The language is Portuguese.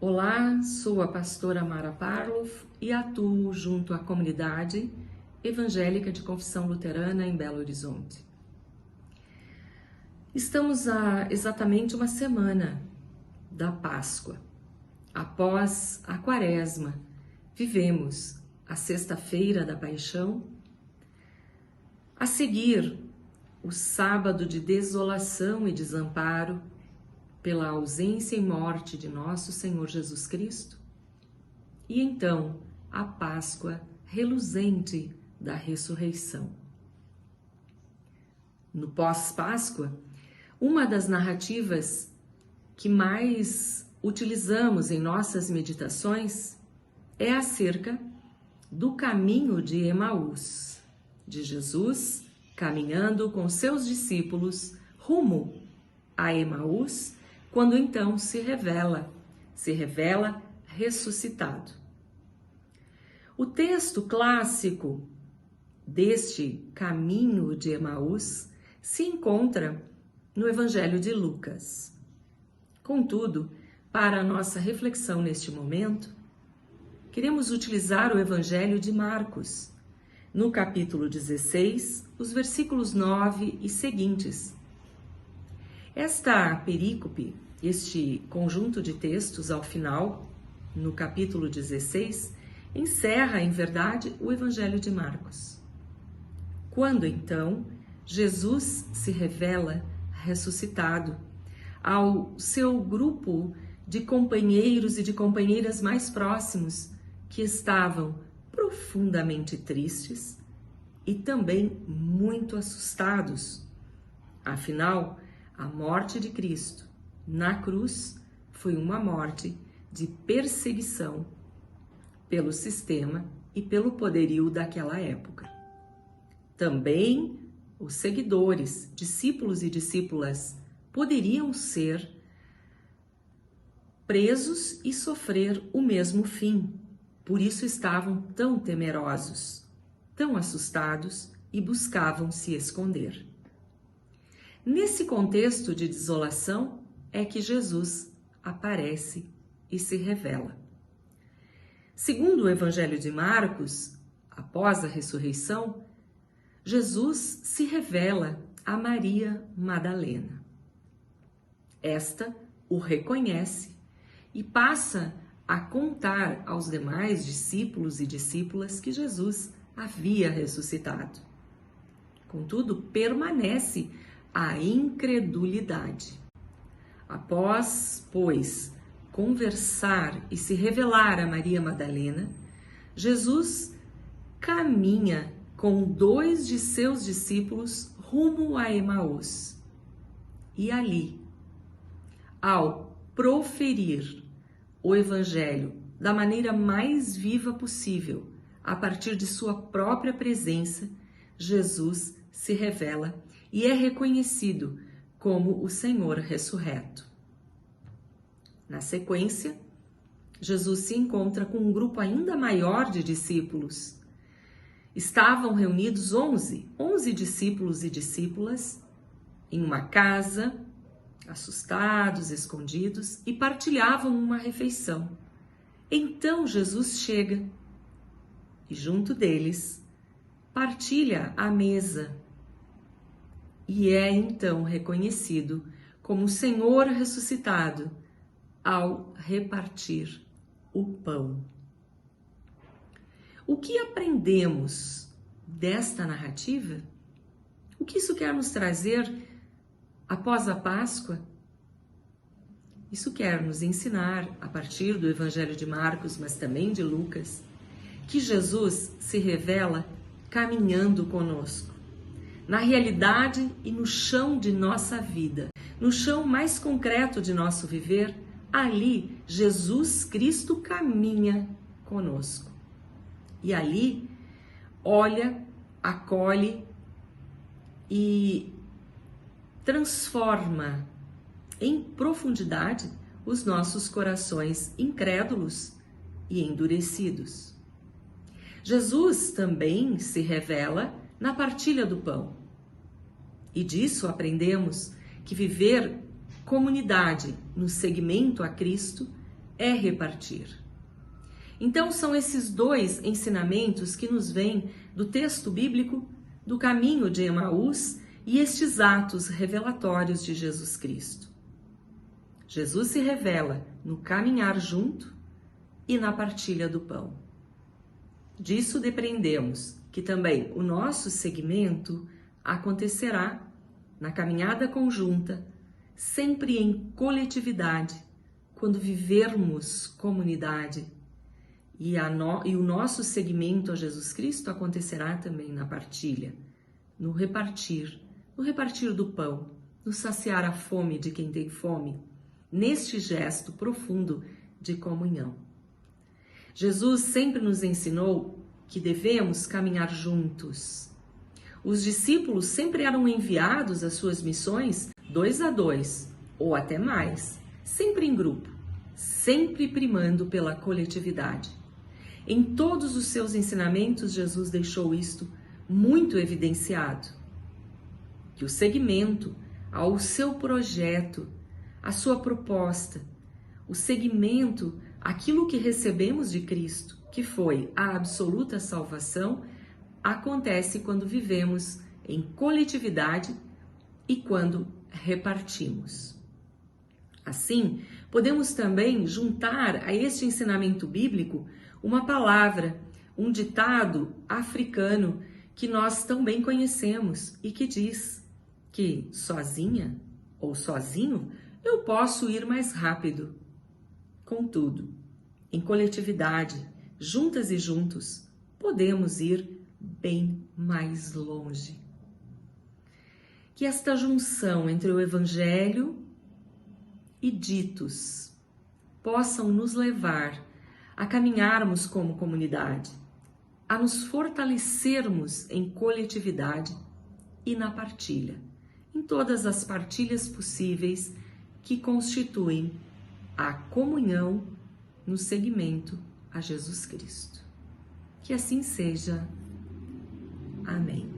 Olá, sou a pastora Mara Parloff e atuo junto à comunidade evangélica de confissão luterana em Belo Horizonte. Estamos há exatamente uma semana da Páscoa. Após a Quaresma, vivemos a Sexta-feira da Paixão, a seguir o Sábado de Desolação e Desamparo, pela ausência e morte de nosso Senhor Jesus Cristo, e então a Páscoa reluzente da ressurreição. No pós-Páscoa, uma das narrativas que mais utilizamos em nossas meditações é acerca do caminho de Emaús, de Jesus caminhando com seus discípulos rumo a Emaús, quando então se revela ressuscitado. O texto clássico deste caminho de Emaús se encontra no Evangelho de Lucas. Contudo, para a nossa reflexão neste momento, queremos utilizar o Evangelho de Marcos, no capítulo 16, os versículos 9 e seguintes. Esta perícope, este conjunto de textos ao final, no capítulo 16, encerra, em verdade, o Evangelho de Marcos. Quando, então, Jesus se revela ressuscitado ao seu grupo de companheiros e de companheiras mais próximos, que estavam profundamente tristes e também muito assustados. Afinal, a morte de Cristo na cruz foi uma morte de perseguição pelo sistema e pelo poderio daquela época. Também os seguidores, discípulos e discípulas, poderiam ser presos e sofrer o mesmo fim. Por isso estavam tão temerosos, tão assustados e buscavam se esconder. Nesse contexto de desolação é que Jesus aparece e se revela. Segundo o Evangelho de Marcos, após a ressurreição, Jesus se revela a Maria Madalena. Esta o reconhece e passa a contar aos demais discípulos e discípulas que Jesus havia ressuscitado. Contudo, permanece a incredulidade. Após, pois, conversar e se revelar a Maria Madalena, Jesus caminha com 2 de seus discípulos rumo a Emaús. E ali, ao proferir o Evangelho da maneira mais viva possível, a partir de sua própria presença, Jesus se revela e é reconhecido como o Senhor ressurreto. Na sequência, Jesus se encontra com um grupo ainda maior de discípulos. Estavam reunidos 11 discípulos e discípulas em uma casa, assustados, escondidos, e partilhavam uma refeição. Então Jesus chega e junto deles partilha a mesa e é então reconhecido como o Senhor ressuscitado ao repartir o pão. O que aprendemos desta narrativa? O que isso quer nos trazer após a Páscoa? Isso quer nos ensinar, a partir do Evangelho de Marcos, mas também de Lucas, que Jesus se revela caminhando conosco, na realidade e no chão de nossa vida, no chão mais concreto de nosso viver. Ali, Jesus Cristo caminha conosco. E ali, olha, acolhe e transforma em profundidade os nossos corações incrédulos e endurecidos. Jesus também se revela na partilha do pão. E disso aprendemos que viver comunidade no seguimento a Cristo é repartir. Então são esses dois ensinamentos que nos vêm do texto bíblico do caminho de Emaús e estes atos revelatórios de Jesus Cristo. Jesus se revela no caminhar junto e na partilha do pão. Disso depreendemos que também o nosso segmento acontecerá na caminhada conjunta, sempre em coletividade, quando vivermos comunidade. E o nosso seguimento a Jesus Cristo acontecerá também na partilha, no repartir do pão, no saciar a fome de quem tem fome, neste gesto profundo de comunhão. Jesus sempre nos ensinou que devemos caminhar juntos. Os discípulos sempre eram enviados às suas missões 2 a 2, ou até mais, sempre em grupo, sempre primando pela coletividade. Em todos os seus ensinamentos, Jesus deixou isto muito evidenciado, que o seguimento ao seu projeto, à sua proposta, o seguimento àquilo que recebemos de Cristo, que foi a absoluta salvação, acontece quando vivemos em coletividade e quando repartimos. Assim, podemos também juntar a este ensinamento bíblico uma palavra, um ditado africano que nós tão bem conhecemos e que diz que sozinha ou sozinho eu posso ir mais rápido. Contudo, em coletividade, juntas e juntos, podemos ir bem mais longe. Que esta junção entre o Evangelho e ditos possam nos levar a caminharmos como comunidade, a nos fortalecermos em coletividade e na partilha, em todas as partilhas possíveis que constituem a comunhão no seguimento a Jesus Cristo. Que assim seja. Amém.